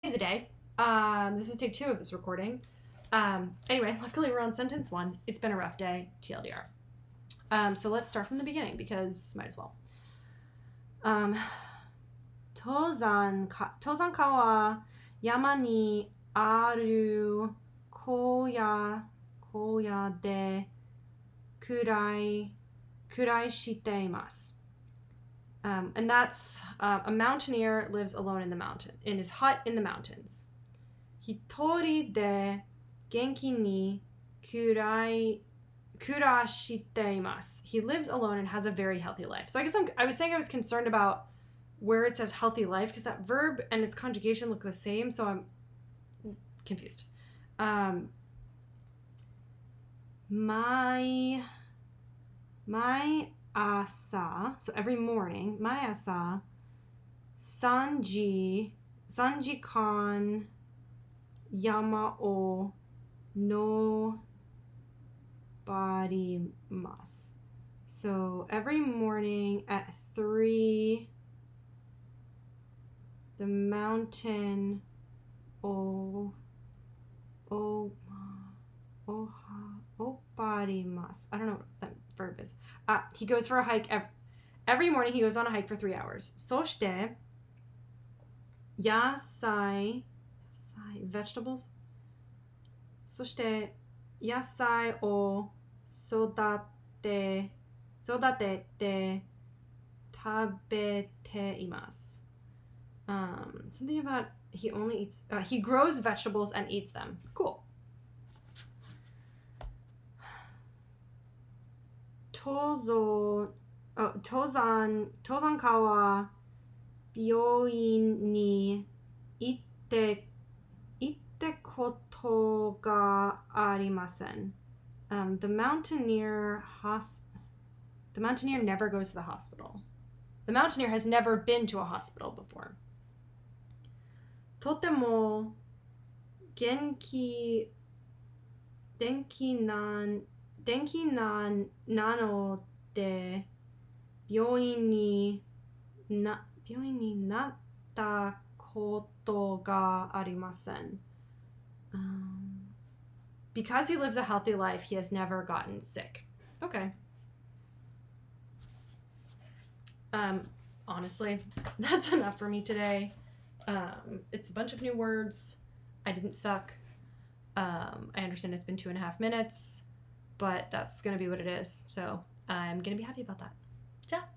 Today's a day. This is take 2 of this recording. Anyway, luckily we're on sentence 1. It's been a rough day, TLDR. So let's start from the beginning because might as well. Tozanka wa yama ni aru koya de kurai shite imasu. And that's a mountaineer lives alone in the mountain, in his hut in the mountains. Hitori de genki ni kurashite imasu. He lives alone and has a very healthy life. So I guess I was saying I was concerned about where it says healthy life because that verb and its conjugation look the same, so I'm confused. My asa, so every morning, my asa, sanji kan yama o no barimasu. So every morning at 3, the mountain barimasu. I don't know what that verb is. He goes for a hike every morning. He goes on a hike for 3 hours. Soshite yasai, vegetables. Soshite yasai o sodatete tabete imasu. Something about he only eats, he grows vegetables and eats them. Cool. Tozanka wa byoin ni itte koto ga arimasen. The mountaineer never goes to the hospital. The mountaineer has never been to a hospital before. Totemo genki nano de byoin ni natta koto ga arimasen. Because he lives a healthy life, he has never gotten sick. Okay. Honestly, that's enough for me today. It's a bunch of new words. I didn't suck. I understand it's been 2.5 minutes, but that's going to be what it is. So I'm going to be happy about that. Ciao.